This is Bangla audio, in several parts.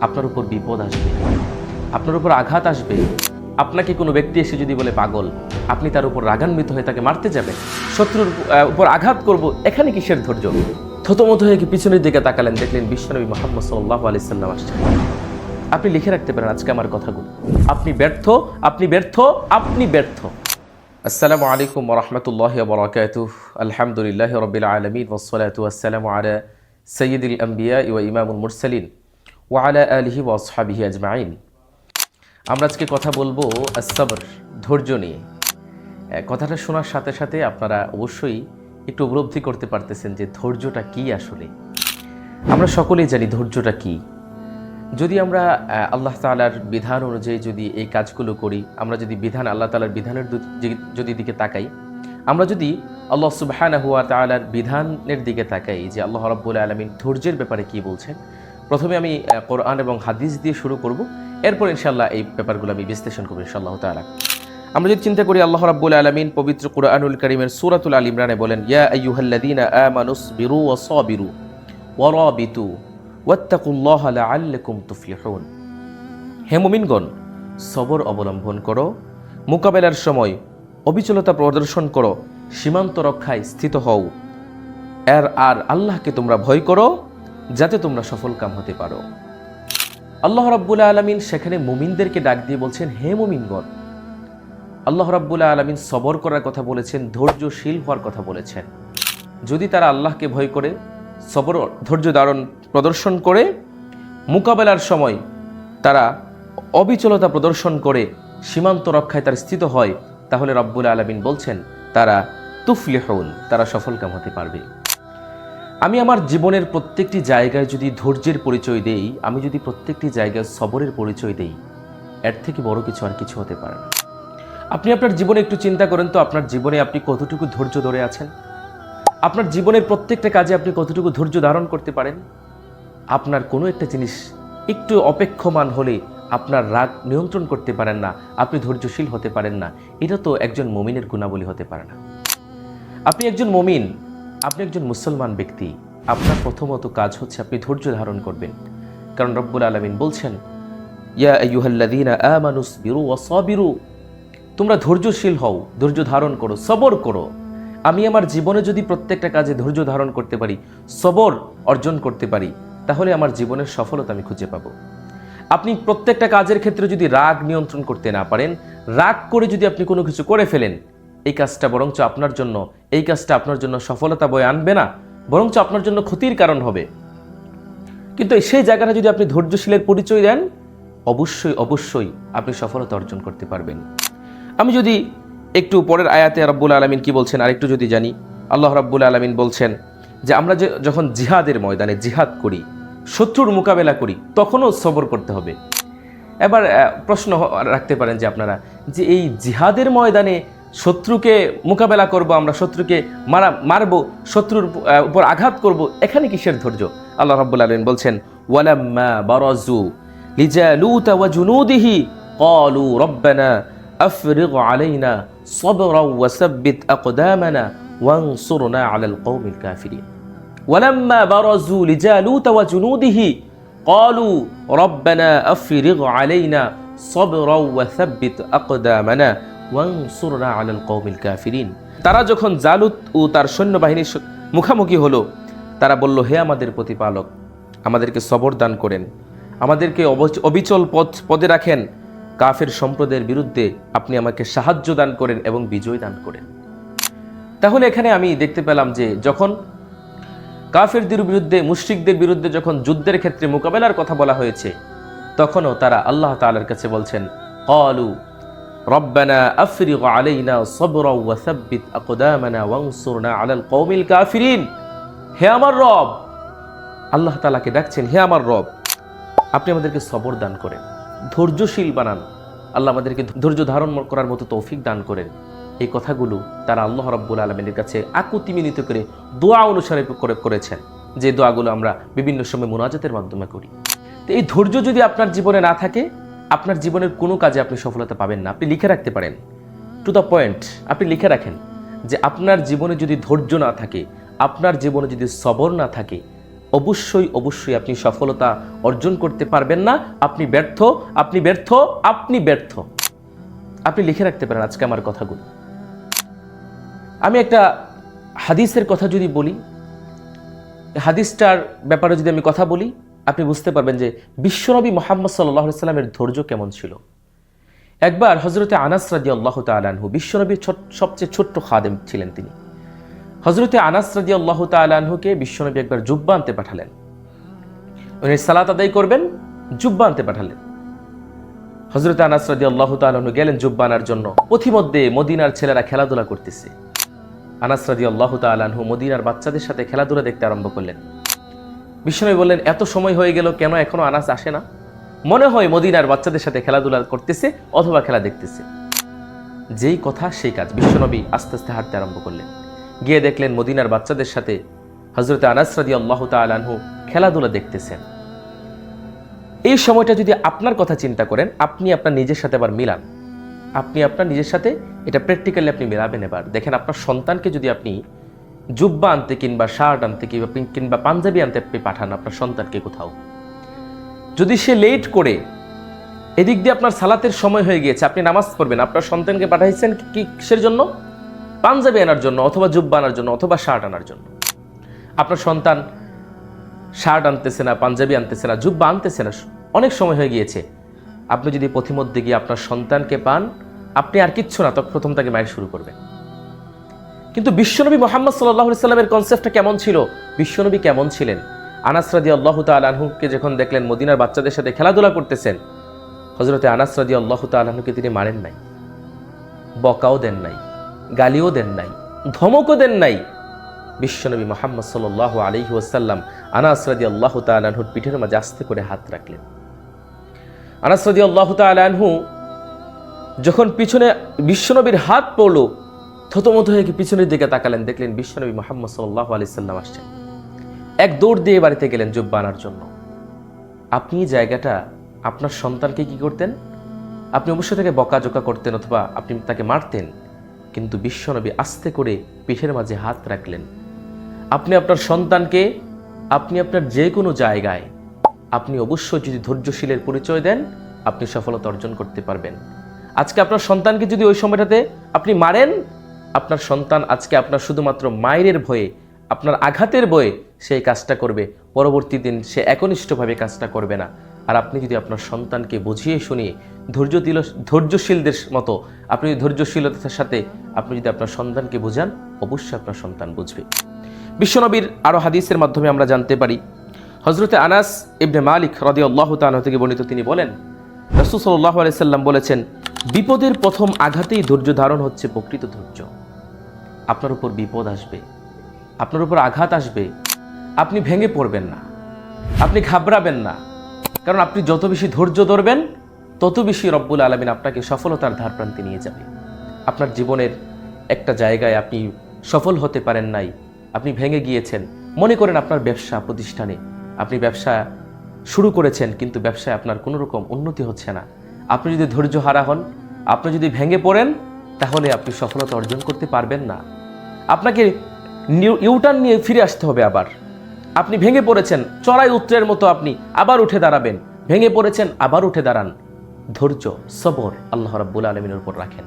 আপনার উপর বিপদ আসবে, আপনার উপর আঘাত আসবে। আপনাকে কোনো ব্যক্তি এসে যদি বলে পাগল, আপনি তার উপর রাগান্বিত হয়ে তাকে মারতে যাবেন, শত্রুর উপর আঘাত করব, এখানে কিসের ধৈর্য? থতমত হয়ে পিছনের দিকে তাকালেন, দেখলেন বিশ্বনবী মুহাম্মদ সাল্লাল্লাহু আলাইহি সাল্লাম আসছেন। আপনি লিখে রাখতে পারেন আজকে আমার কথাগুলো। আপনি ব্যর্থ, আপনি ব্যর্থ, আপনি ব্যর্থ। আসসালামু আলাইকুম ওয়া রাহমাতুল্লাহি ওয়া বারাকাতুহু। আলহামদুলিল্লাহি রাব্বিল আলামিন ওয়াস সালাতু ওয়াস সালামু আলা সাইয়্যিদিল আমবিয়া ওয়া ইমামুল মুরসালিন ওয়া আলা আলিহি ওয়া আসহাবিহি আজমাইন। আমরা আজকে কথা বলবো as-sabr, ধৈর্য নিয়ে। কথাটা শোনার সাথে সাথে আপনারা অবশ্যই একটু উপলব্ধি করতে পারতেছেন যে ধৈর্যটা কি আসলে। আমরা সকলেই জানি ধৈর্যটা কি। যদি আমরা আল্লাহ তাআলার বিধান অনুযায়ী যদি এই কাজগুলো করি, আমরা যদি আল্লাহ তাআলার বিধানের যদি দিকে তাকাই, আমরা যদি আল্লাহ সুবহানাহু ওয়া তাআলার বিধানের দিকে তাকাই যে আল্লাহ রাব্বুল আলামিন ধৈর্যের ব্যাপারে কি বলছেন, প্রথমে আমি কোরআন এবং হাদিস দিয়ে শুরু করব, এরপর ইনশাআল্লাহ এই ব্যাপারগুলো আমি বিশ্লেষণ করব ইনশাআল্লাহ তাআলা। আমরা যদি চিন্তা করি, আল্লাহ রাব্বুল আলামিন পবিত্র কুরআনুল কারীমের সূরাতুল আল ইমরানে বলেন, ইয়া আইয়ুহাল্লাযীনা আমানুসবিরু ওয়া সাবিরু ওয়া রাবিতু ওয়াত্তাকুল্লাহা লাআল্লাকুম তুফলিহুন। হে মুমিনগণ, সবর অবলম্বন করো, মোকাবেলার সময় অবিচলতা প্রদর্শন করো, সীমান্ত রক্ষায় স্থিত হও, আর আল্লাহকে তোমরা ভয় করো যাতে তোমরা সফলকাম হতে পারো। আল্লাহ রাব্বুল আলামিন সেখানে মুমিনদেরকে ডাক দিয়ে বলছেন, হে মুমিনগণ। আল্লাহ রাব্বুল আলামিন সবর করার কথা বলেছেন, ধৈর্যশীল হওয়ার কথা বলেছেন। যদি তারা আল্লাহকে ভয় করে, সবর ধৈর্য ধারণ প্রদর্শন করে, মোকাবেলার সময় তারা অবিচলতা প্রদর্শন করে সীমান্ত রক্ষায় তারা স্থিত হয়, তাহলে রাব্বুল আলামিন বলছেন তারা তুফলিহুন, তারা সফলকাম হতে পারবে। আমি আমার জীবনের প্রত্যেকটি জায়গায় যদি ধৈর্যের পরিচয় দেই, আমি যদি প্রত্যেকটি জায়গায় সবরের পরিচয় দেই, এর থেকে বড় কিছু আর কিছু হতে পারে না। আপনি আপনার জীবনে একটু চিন্তা করেন তো, আপনার জীবনে আপনি কতটুকু ধৈর্য ধরে আছেন? আপনার জীবনের প্রত্যেকটা কাজে আপনি কতটুকু ধৈর্য ধারণ করতে পারেন? আপনার কোনো একটা জিনিস একটু অপেক্ষমান হলে আপনার রাগ নিয়ন্ত্রণ করতে পারেন না, আপনি ধৈর্যশীল হতে পারেন না। এটা তো একজন মুমিনের গুণাবলী হতে পারে না। আপনি একজন মুমিন, আপনি একজন মুসলমান ব্যক্তি, আপনার প্রথমত কাজ হচ্ছে আপনি ধৈর্য ধারণ করবেন। কারণ রব্বুল আলামিন বলছেন, ইয়া আইয়ুহাল্লাযীনা আমানুসবিরু ওয়া সাবিরু, তোমরা ধৈর্যশীল হও, ধৈর্য ধারণ করো, সবর করো। আমি আমার জীবনে যদি প্রত্যেকটা কাজে ধৈর্য ধারণ করতে পারি, সবর অর্জন করতে পারি, তাহলে আমার জীবনের সফলতা আমি খুঁজে পাবো। আপনি প্রত্যেকটা কাজের ক্ষেত্রে যদি রাগ নিয়ন্ত্রণ করতে না পারেন, রাগ করে যদি আপনি কোনো কিছু করে ফেলেন, এই কাজটা আপনার জন্য সফলতা বয়ে আনবে না, বরঞ্চ আপনার জন্য ক্ষতির কারণ হবে। কিন্তু সেই জায়গাটা যদি আপনি ধৈর্যশীলের পরিচয় দেন, অবশ্যই আপনি সফলতা অর্জন করতে পারবেন। আমি যদি একটু পরের আয়াতে রাব্বুল আলামিন কি বলছেন আরেকটু যদি জানি, আল্লাহ রাব্বুল আলামিন বলছেন যে আমরা যখন জিহাদের ময়দানে জিহাদ করি, শত্রুর মোকাবেলা করি, তখনও সবর করতে হবে। এবার প্রশ্ন রাখতে পারেন যে আপনারা, যে এই জিহাদের ময়দানে শত্রুকে মোকাবেলা করব, আমরা শত্রুকে মারবো, শত্রুর উপর আঘাত করব, এখানে কিসের ধৈর্য? আল্লাহ রাব্বুল আলামিন বলছেন, ওয়ালাম্মা বারাজু লিজালুতা ওয়া জুনুদিহি ক্বালু রাব্বানা আফরিগ আলাইনা সাবরাও ওয়া সাব্বিত আকদামানা ওয়ানসুরনা আলাল কওমিল কাফিরিন। ওয়ালাম্মা বারাজু লিজালুতা ওয়া জুনুদিহি ক্বালু রাব্বানা আফরিগ আলাইনা সাবরাও ওয়া সাব্বিত আকদামানা ওয়ানসুরনা আলাল কওমিল কাফিরিন। তারা যখন জালুত ও তার সৈন্যবাহিনীর মুখোমুখি হলো, তারা বলল, হে আমাদের প্রতিপালক, আমাদেরকে সবর দান করেন, আমাদেরকে অবিচল পদে রাখেন, কাফের সম্প্রদায়ের বিরুদ্ধে আপনি আমাকে সাহায্য দান করেন এবং বিজয় দান করেন। তাহলে এখানে আমি দেখতে পেলাম যে যখন কাফেরদের বিরুদ্ধে, মুশরিকদের বিরুদ্ধে যখন যুদ্ধের ক্ষেত্রে মোকাবেলার কথা বলা হয়েছে, তখনও তারা আল্লাহ তাআলার কাছে বলছেন, ক্বালু রব্বানা আফরিগ আলাইনা সাবরাও ওয়া সাব্বিত আকদামানা ওয়ানসুরনা আলাল কওমিল কাফিরিন। হে আমার রব, আল্লাহ তাআলাকে ডাকছেন, হে আমার রব, আপনি আমাদেরকে সবর দান করেন, ধৈর্যশীল বানান, আল্লাহ আমাদেরকে ধৈর্য ধারণ করার মতো তৌফিক দান করেন। এই কথাগুলো তারা আল্লাহ রাব্বুল আলামিনের কাছে আকুতি মিলিত করে দোয়া অনুসারে করেছেন, যে দোয়াগুলো আমরা বিভিন্ন সময় মুনাজাতের মাধ্যমে করি। তো এই ধৈর্য যদি আপনার জীবনে না থাকে, আপনার জীবনের কোনো কাজে আপনি সফলতা পাবেন না। আপনি লিখে রাখতে পারেন, টু দ্য পয়েন্ট আপনি লিখে রাখেন যে আপনার জীবনে যদি ধৈর্য না থাকে, আপনার জীবনে যদি সবর না থাকে, অবশ্যই অবশ্যই আপনি সফলতা অর্জন করতে পারবেন না। আপনি ব্যর্থ, আপনি ব্যর্থ, আপনি ব্যর্থ। আপনি লিখে রাখতে পারেন আজকে আমার কথাগুলো। আমি একটা হাদিসের কথা যদি বলি, হাদিসটার ব্যাপারে যদি আমি কথা বলি, আপনি বুঝতে পারবেন যে বিশ্বনবী মুহাম্মদ সাল্লাল্লাহু আলাইহি সাল্লামের ধৈর্য কেমন ছিল। একবার হযরতে আনাস রাদিয়াল্লাহু তাআলা আনহু, বিশ্বনবীর সবচেয়ে ছোট্ট খাদেম ছিলেন তিনি। হযরতে আনাস রাদিয়াল্লাহু তাআলা আনহুকে বিশ্বনবী একবার জুব্বা আনতে পাঠালেন। উনি সালাত আদায় করবেন, জুব্বা আনতে পাঠালেন। হযরতে আনাস রাদিয়াল্লাহু তাআলা আনহু গেলেন জুব্বা আনার জন্য। পথিমধ্যে মদিনার ছেলেরা খেলাধুলা করতেছে। আনাস রাদিয়াল্লাহু তাআলা আনহু মদিনার বাচ্চাদের সাথে খেলাধুলা দেখতে আরম্ভ করলেন। বিশ্বনবী বললেন, এত সময় হয়ে গেল, কেন এখনো আনাস আসে না? মনে হয় মদিনার বাচ্চাদের সাথে খেলাধুলা করতেছে অথবা খেলা দেখতেছে। যেই কথা সেই কাজ। বিশ্বনবী আস্তে আস্তে হাঁটতে আরম্ভ করলেন। গিয়ে দেখলেন মদিনার বাচ্চাদের সাথে হযরতে আনাস রাদিয়াল্লাহু তাআলা আনহু খেলাধুলা দেখতেছেন। এই সময়টা যদি আপনার কথা চিন্তা করেন, আপনি আপনার নিজের সাথে আবার মিলান। আপনি আপনার নিজের সাথে এটা প্র্যাকটিক্যালি আপনি মেলাবেন। এবার দেখেন আপনার সন্তানকে যদি আপনি জুব্বা আনতে কিংবা শার্ট আনতে কিংবা পাঞ্জাবি আনতে আপনি পাঠান আপনার সন্তানকে কোথাও, যদি সে লেট করে, এদিক দিয়ে আপনার সালাতের সময় হয়ে গিয়েছে, আপনি নামাজ পড়বেন, আপনার সন্তানকে পাঠাইছেন কিসের জন্য? পাঞ্জাবি আনার জন্য অথবা জুব্বা আনার জন্য অথবা শার্ট আনার জন্য। আপনার সন্তান শার্ট আনতেছে না, পাঞ্জাবি আনতেছে না, জুব্বা আনতেছে না, অনেক সময় হয়ে গিয়েছে। আপনি যদি পথিমধ্যে গিয়ে আপনার সন্তানকে পান, আপনি আর কিচ্ছু না, তখন প্রথম তাকে মায়ের শুরু করবেন। কিন্তু বিশ্বনবী মুহাম্মদ সাল্লাল্লাহু আলাইহি সাল্লামের কনসেপ্টটা কেমন ছিল? বিশ্বনবী কেমন ছিলেন? আনাস রাদিয়াল্লাহু তাআলা আনহুকে যখন দেখলেন মদিনার বাচ্চাদের সাথে খেলাধুলা করতেছেন, হযরতে আনাস রাদিয়াল্লাহু তাআলা আনহুকে তিনি মারেন নাই, বকাও দেন নাই, গালিও দেন নাই, ধমকও দেন নাই। বিশ্বনবী মুহাম্মদ সাল্লাল্লাহু আলাইহি ওয়াসাল্লাম আনাস রাদিয়াল্লাহু তাআলা আনহুর পিঠের মাঝে আস্তে করে হাত রাখলেন। আনাস রাদিয়াল্লাহু তাআলা আনহু যখন পিছনে বিশ্বনবীর হাত পড়ল, থতমত হয়ে পিছনের দিকে তাকালেন, দেখলেন বিশ্বনবী মুহাম্মদ সাল্লাল্লাহু আলাইহি সাল্লাম আসছেন। এক দৌড় দিয়ে বাড়িতে গেলেন জুব্বা আনার জন্য। আপনি জায়গাটা আপনার সন্তানকে কি করতেন? আপনি অবশ্যই তাকে বকাঝোকা করতেন অথবা আপনি তাকে মারতেন, কিন্তু বিশ্বনবী আস্তে করে পিঠের মাঝে হাত রাখলেন। আপনি আপনার সন্তানকে, আপনি আপনার যে কোনো জায়গায় আপনি অবশ্যই যদি ধৈর্যশীলের পরিচয় দেন, আপনি সফলতা অর্জন করতে পারবেন। আজকে আপনার সন্তানকে যদি ওই সময়টাতে আপনি মারেন, আপনার সন্তান আজকে আপনার শুধুমাত্র মায়ের ভয়ে, আপনার আঘাতের ভয়ে সেই কাজটা করবে, পরবর্তী দিন সে একনিষ্ঠভাবে কাজটা করবে না। আর আপনি যদি আপনার সন্তানকে বুঝিয়ে শুনিয়ে ধৈর্যশীলদের মতো আপনি ধৈর্যশীলতার সাথে আপনি যদি আপনার সন্তানকে বোঝান, অবশ্যই আপনার সন্তান বুঝবে। বিশ্বনবীর আরও হাদিসের মাধ্যমে আমরা জানতে পারি, হযরতে আনাস ইবনে মালিক রাদিয়াল্লাহু তাআলা থেকে বর্ণিত, তিনি বলেন রাসূল সাল্লাল্লাহু আলাইহি সাল্লাম বলেছেন, বিপদের প্রথম আঘাতেই ধৈর্য ধারণ হচ্ছে প্রকৃত ধৈর্য। আপনার উপর বিপদ আসবে, আপনার উপর আঘাত আসবে, আপনি ভেঙে পড়বেন না, আপনি ঘাবড়াবেন না, কারণ আপনি যত বেশি ধৈর্য ধরবেন তত বেশি রব্বুল আলামিন আপনাকে সফলতার ধারপ্রান্তে নিয়ে যাবে। আপনার জীবনের একটা জায়গায় আপনি সফল হতে পারেন নাই, আপনি ভেঙে গিয়েছেন, মনে করেন আপনার ব্যবসা প্রতিষ্ঠানে আপনি ব্যবসা শুরু করেছেন, কিন্তু ব্যবসায় আপনার কোনো রকম উন্নতি হচ্ছে না। আপনি যদি ধৈর্য হারা হন, আপনি যদি ভেঙে পড়েন, তাহলে আপনি সফলতা অর্জন করতে পারবেন না। আপনাকে ইউটার্ন নিয়ে ফিরে আসতে হবে। আবার আপনি ভেঙে পড়েছেন, চড়াই উত্তরের মতো আপনি আবার উঠে দাঁড়াবেন। ভেঙে পড়েছেন, আবার উঠে দাঁড়ান। ধৈর্য, সবর আল্লাহ রাব্বুল আলামিনের উপর রাখেন।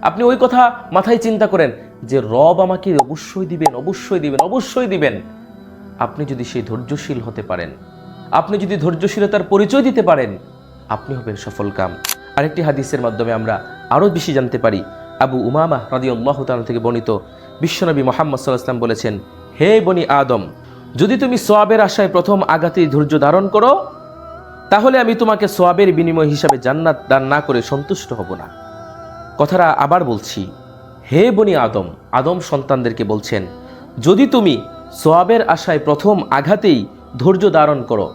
আপনি ওই কথা মাথায় চিন্তা করেন যে রব আমাকে অবশ্যই দিবেন, অবশ্যই দিবেন, অবশ্যই দিবেন। আপনি যদি সেই ধৈর্যশীল হতে পারেন, আপনি যদি ধৈর্যশীলতার পরিচয় দিতে পারেন, আপনি হবেন সফলকাম। আরেকটি হাদিসের মাধ্যমে আমরা আরও বেশি জানতে পারি। আবু উমামা রাদিয়াল্লাহু তাআলা থেকে বর্ণিত, বিশ্বনবী মুহাম্মদ সাল্লাল্লাহু আলাইহি ওয়াসাল্লাম বলেছেন, হে বনি আদম, যদি তুমি সওয়াবের আশায় প্রথম আঘাতেই ধৈর্য ধারণ করো, তাহলে আমি তোমাকে সওয়াবের বিনিময় হিসাবে জান্নাত দান না করে সন্তুষ্ট হব না। কথাটা আবার বলছি, হে বনি আদম, আদম সন্তানদেরকে বলছেন, যদি তুমি সওয়াবের আশায় প্রথম আঘাতেই ধৈর্য ধারণ করো,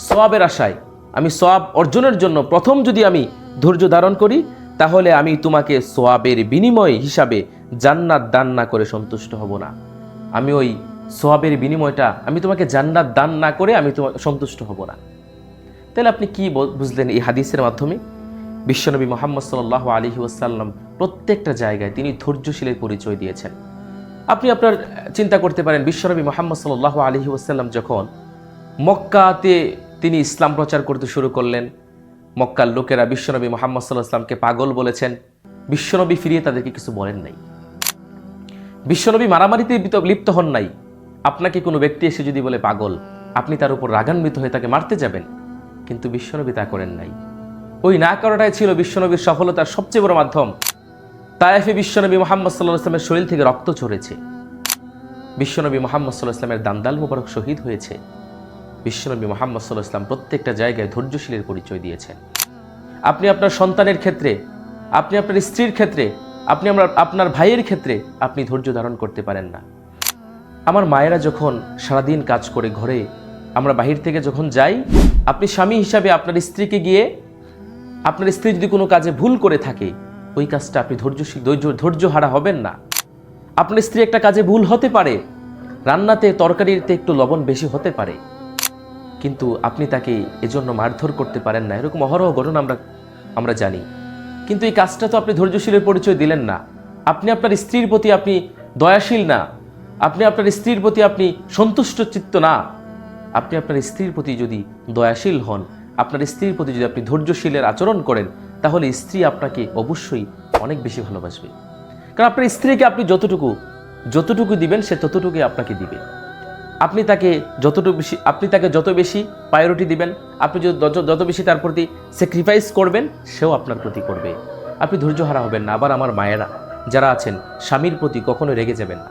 সওয়াবের আশায় আমি সওয়াব অর্জনের জন্য প্রথম যদি আমি ধৈর্য ধারণ করি, তাহলে আমি তোমাকে সওয়াবের বিনিময় হিসাবে জান্নাত দান না করে সন্তুষ্ট হব না। আমি ওই সওয়াবের বিনিময়টা আমি তোমাকে জান্নাত দান না করে আমি তোমাকে সন্তুষ্ট হব না। তাহলে আপনি কি বুঝলেন এই হাদিসের মাধ্যমে? বিশ্বনবী মুহাম্মদ সাল্লাল্লাহু আলাইহি ওয়াসাল্লাম প্রত্যেকটা জায়গায় তিনি ধৈর্যশীলের পরিচয় দিয়েছেন। আপনি আপনার চিন্তা করতে পারেন, বিশ্বনবী মুহাম্মদ সাল্লাল্লাহু আলাইহি ওয়াসাল্লাম যখন মক্কাতে তিনি ইসলাম প্রচার করতে শুরু করলেন, মক্কার লোকেরা বিশ্বনবী মুহাম্মদ সাল্লাল্লাহু আলাইহি ওয়াসাল্লামকে পাগল বলেছেন, বিশ্বনবী ফিরিয়ে তাদেরকে কিছু বলেন নাই। বিশ্বনবী মারামারিতে লিপ্ত হন নাই। আপনাকে কোনো ব্যক্তি এসে যদি বলে পাগল, আপনি তার উপর রাগান্বিত হয়ে তাকে মারতে যাবেন, কিন্তু বিশ্বনবী তা করেন নাই। ওই না করাটাই ছিল বিশ্বনবীর সফলতার সবচেয়ে বড় মাধ্যম। তায়েফে বিশ্বনবী মুহাম্মদ সাল্লাল্লাহু আলাইহি ওয়াসাল্লামের শরীর থেকে রক্ত ঝরেছে, বিশ্বনবী মুহাম্মদ সাল্লাল্লাহু আলাইহি ওয়াসাল্লামের দান্দাল মুবারক শহীদ হয়েছে। বিশ্বনবী মুহাম্মদ সাল্লাল্লাহু আলাইহি ওয়াসাল্লাম প্রত্যেকটা জায়গায় ধৈর্যশীলের পরিচয় দিয়েছেন। আপনি আপনার সন্তানের ক্ষেত্রে, আপনি আপনার স্ত্রীর ক্ষেত্রে, আপনি আপনার ভাইয়ের ক্ষেত্রে আপনি ধৈর্য ধারণ করতে পারেন না। আমার মায়েরা যখন সারাদিন কাজ করে ঘরে, আমরা বাহির থেকে যখন যাই, আপনি স্বামী হিসাবে আপনার স্ত্রীকে গিয়ে, আপনার স্ত্রী যদি কোনো কাজে ভুল করে থাকে, ওই কাজটা আপনি ধৈর্যহারা হবেন না। আপনার স্ত্রী একটা কাজে ভুল হতে পারে, রান্নাতে তরকারিতে একটু লবণ বেশি হতে পারে, কিন্তু আপনি তাকে এজন্য মারধর করতে পারেন না। এরকম অহরহ ঘটনা আমরা জানি। কিন্তু এই কাজটা তো আপনি ধৈর্যশীলের পরিচয় দিলেন না। আপনি আপনার স্ত্রীর প্রতি আপনি দয়াশীল না, আপনি আপনার স্ত্রীর প্রতি আপনি সন্তুষ্ট চিত্ত না। আপনি আপনার স্ত্রীর প্রতি যদি দয়াশীল হন, আপনার স্ত্রীর প্রতি যদি আপনি ধৈর্যশীলের আচরণ করেন, তাহলে স্ত্রী আপনাকে অবশ্যই অনেক বেশি ভালোবাসবে। কারণ আপনার স্ত্রীকে আপনি যতটুকু দিবেন, সে ততটুকুই আপনাকে দিবে। আপনি তাকে যত বেশি প্রায়োরিটি দিবেন, আপনি যত বেশি তার প্রতি স্যাক্রিফাইস করবেন, সেও আপনার প্রতি করবে। আপনি ধৈর্যহারা হবেন না। আবার আমার মায়েরা যারা আছেন, স্বামীর প্রতি কখনো রেগে যাবেন না।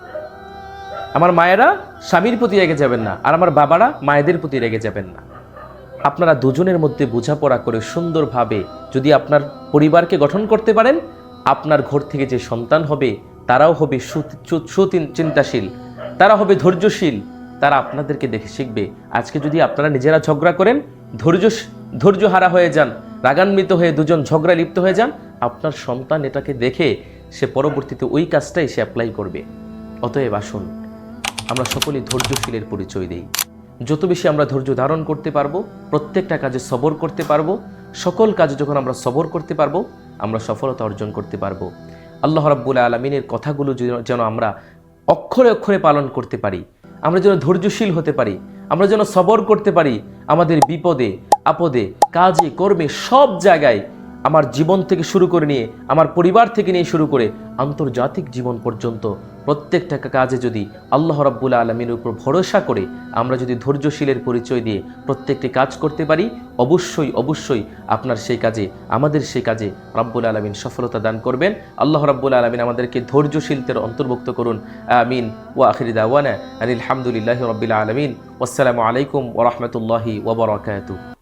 আমার মায়েরা স্বামীর প্রতি রেগে যাবেন না, আর আমার বাবারা মায়েদের প্রতি রেগে যাবেন না। আপনারা দুজনের মধ্যে বোঝাপড়া করে সুন্দরভাবে যদি আপনার পরিবারকে গঠন করতে পারেন, আপনার ঘর থেকে যে সন্তান হবে তারাও হবে সুচিন্তাশীল, তারা হবে ধৈর্যশীল, তারা আপনাদেরকে দেখে শিখবে। আজকে যদি আপনারা নিজেরা ঝগড়া করেন, ধৈর্যহারা হয়ে যান, রাগান্বিত হয়ে দুজন ঝগড়া লিপ্ত হয়ে যান, আপনার সন্তান এটাকে দেখে সে পরবর্তীতে ওই কাজটাই সে অ্যাপ্লাই করবে। অতএব আসুন আমরা সকলেই ধৈর্যশীলের পরিচয় দিই। যত বেশি আমরা ধৈর্য ধারণ করতে পারবো, প্রত্যেকটা কাজে সবর করতে পারবো, সকল কাজে যখন আমরা সবর করতে পারবো, আমরা সফলতা অর্জন করতে পারবো। আল্লাহ রাব্বুল আলামিনের কথাগুলো যেন আমরা অক্ষরে অক্ষরে পালন করতে পারি, আমরা যেন ধৈর্যশীল হতে পারি, আমরা যেন সবর করতে পারি। আমাদের বিপদে আপদে, কাজে কর্মে, সব জায়গায়, আমার জীবন থেকে শুরু করে নিয়ে, আমার পরিবার থেকে নিয়ে শুরু করে আন্তর্জাতিক জীবন পর্যন্ত প্রত্যেকটা কাজে যদি আল্লাহ রাব্বুল আলামিনের উপর ভরসা করে আমরা যদি ধৈর্যশীলের পরিচয় দিয়ে প্রত্যেকটি কাজ করতে পারি, অবশ্যই আপনার সেই কাজে, আমাদের সেই কাজে রাব্বুল আলামিন সফলতা দান করবেন। আল্লাহ রাব্বুল আলামিন আমাদেরকে ধৈর্যশীলদের অন্তর্ভুক্ত করুন। আমিন। ওয়া আখিরু দাওয়ানা আনিল হামদুলিল্লাহি রাব্বিল আলামিন। ওয়াসসালামু আলাইকুম ওয়া রাহমাতুল্লাহি ওয়া বারাকাতুহু।